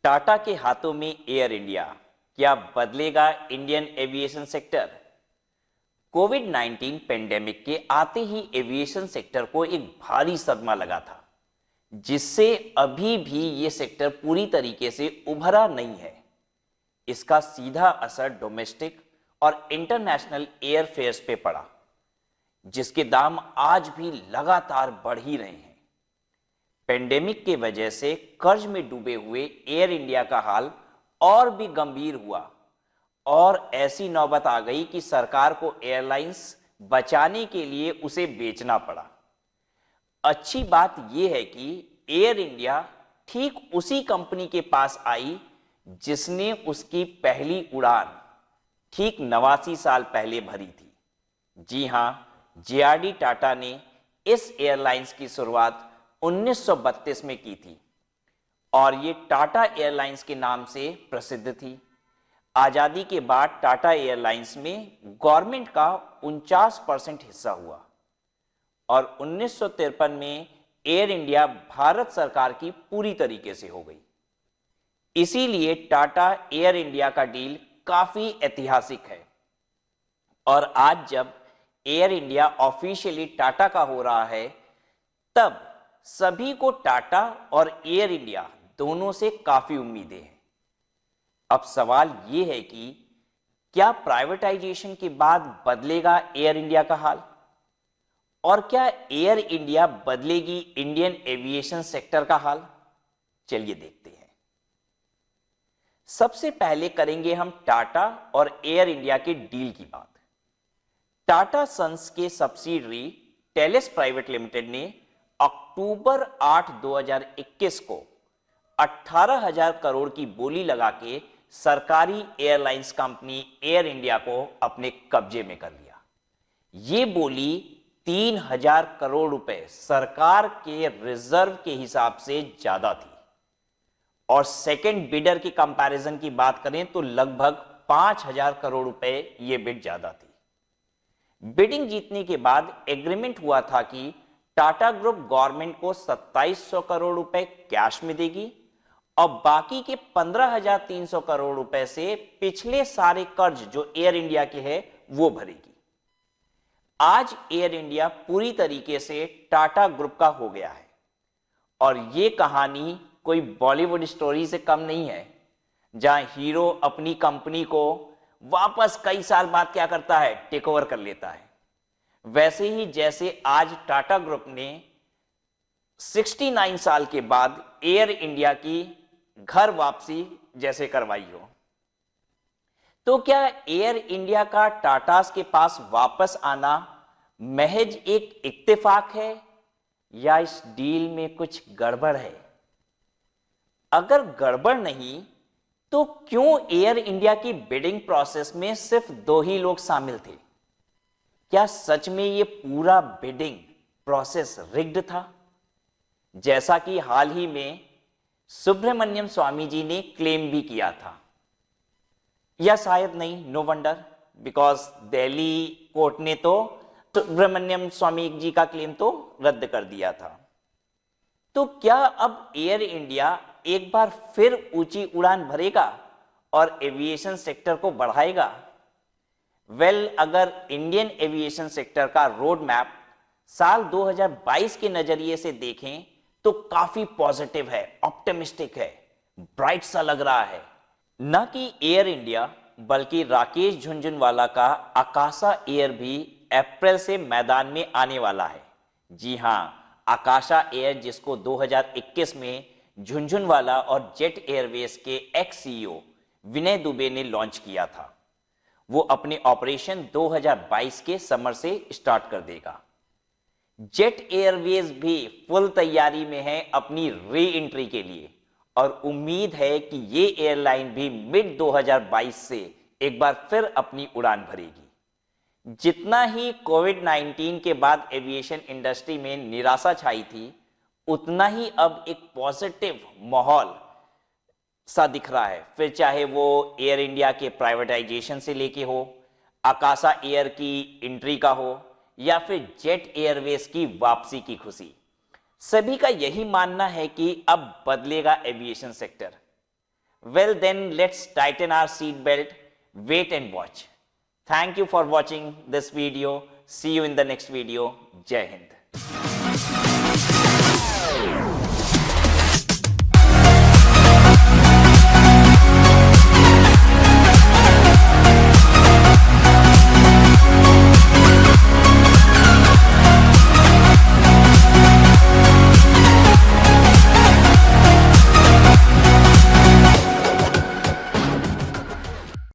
टाटा के हाथों में एयर इंडिया, क्या बदलेगा Indian aviation sector? Covid 19 pandemic के आते ही एविएशन सेक्टर को एक भारी सदमा लगा था, जिससे अभी भी ये सेक्टर पूरी तरीके से उभरा नहीं है। इसका सीधा असर डोमेस्टिक और इंटरनेशनल एयरफेयर्स पे पड़ा, जिसके दाम आज भी लगातार बढ़ ही रहे हैं। पेंडेमिक के वजह से कर्ज में डूबे हुए एयर इंडिया का हाल और भी गंभीर हुआ और ऐसी नौबत आ गई कि सरकार को एयरलाइंस बचाने के लिए उसे बेचना पड़ा। अच्छी बात यह है कि एयर इंडिया ठीक उसी कंपनी के पास आई जिसने उसकी पहली उड़ान ठीक 89 साल पहले भरी थी। जी हां, जेआरडी टाटा ने इस एयरलाइंस की शुरुआत 1932 में की थी और ये टाटा एयरलाइंस के नाम से प्रसिद्ध थी। आजादी के बाद टाटा एयरलाइंस में गवर्नमेंट का 49% हिस्सा हुआ और 1953 में एयर इंडिया भारत सरकार की पूरी तरीके से हो गई। इसीलिए टाटा एयर इंडिया का डील काफी ऐतिहासिक है और आज जब एयर इंडिया ऑफिशियली टाटा का हो रहा है, तब सभी को टाटा और एयर इंडिया दोनों से काफी उम्मीदें हैं। अब सवाल यह है कि क्या प्राइवेटाइजेशन के बाद बदलेगा एयर इंडिया का हाल और क्या एयर इंडिया बदलेगी इंडियन एविएशन सेक्टर का हाल? चलिए देखते हैं। सबसे पहले करेंगे हम टाटा और एयर इंडिया के डील की बात। टाटा सन्स के सब्सिडरी टेलेस प्राइवेट लिमिटेड ने अक्टूबर 8, 2021 को 18,000 करोड़ की बोली लगा के सरकारी एयरलाइंस कंपनी एयर इंडिया को अपने कब्जे में कर लिया। ये बोली 3,000 करोड़ रुपए सरकार के रिजर्व के हिसाब से ज्यादा थी और सेकंड बिडर की कंपैरिजन की बात करें तो लगभग 5,000 करोड़ रुपए ये बिड ज्यादा थी। बिडिंग जीतने के बाद एग्रीमेंट हुआ था कि टाटा ग्रुप गवर्नमेंट को 2,700 करोड़ रुपए कैश में देगी और बाकी के 15,300 करोड़ रुपए से पिछले सारे कर्ज जो एयर इंडिया के हैं वो भरेगी। आज एयर इंडिया पूरी तरीके से टाटा ग्रुप का हो गया है और ये कहानी कोई बॉलीवुड स्टोरी से कम नहीं है, जहां हीरो अपनी कंपनी को वापस कई साल बाद क्या करता है, टेक ओवर कर लेता है। वैसे ही जैसे आज टाटा ग्रुप ने 69 साल के बाद एयर इंडिया की घर वापसी जैसे करवाई हो, तो क्या एयर इंडिया का टाटास के पास वापस आना महज एक इत्तेफाक है या इस डील में कुछ गड़बड़ है? अगर गड़बड़ नहीं तो क्यों एयर इंडिया की बिडिंग प्रोसेस में सिर्फ 2 ही लोग शामिल थे? क्या सच में यह पूरा बिडिंग प्रोसेस रिग्ड था, जैसा कि हाल ही में सुब्रमण्यम स्वामी जी ने क्लेम भी किया था? या शायद नहीं, no wonder, because Delhi court ने तो सुब्रमण्यम स्वामी जी का क्लेम तो रद्द कर दिया था। तो क्या अब एयर इंडिया एक बार फिर ऊंची उड़ान भरेगा और एविएशन सेक्टर को बढ़ाएगा? अगर इंडियन एविएशन सेक्टर का रोड मैप साल 2022 के नजरिए से देखें तो काफी पॉजिटिव है, ऑप्टिमिस्टिक है, ब्राइट सा लग रहा है। न कि एयर इंडिया बल्कि राकेश झुनझुनवाला का आकाशा एयर भी अप्रैल से मैदान में आने वाला है। जी हां, आकाशा एयर जिसको 2021 में झुनझुनवाला और जेट एयरवेज के एक्स सीईओ विनय दुबे ने लॉन्च किया था, वो अपने ऑपरेशन 2022 के समर से स्टार्ट कर देगा। जेट एयरवेज भी फुल तैयारी में है अपनी री एंट्री के लिए और उम्मीद है कि ये एयरलाइन भी मिड 2022 से एक बार फिर अपनी उड़ान भरेगी। जितना ही कोविड 19 के बाद एविएशन इंडस्ट्री में निराशा छाई थी, उतना ही अब एक पॉजिटिव माहौल सा दिख रहा है। फिर चाहे वो एयर इंडिया के प्राइवेटाइजेशन से लेके हो, आकाशा एयर की एंट्री का हो या फिर जेट एयरवेज की वापसी की खुशी, सभी का यही मानना है कि अब बदलेगा aviation sector. Well, then let's tighten our seat belt, wait and watch. Thank you for watching this video. See you in the next video. Jai Hind.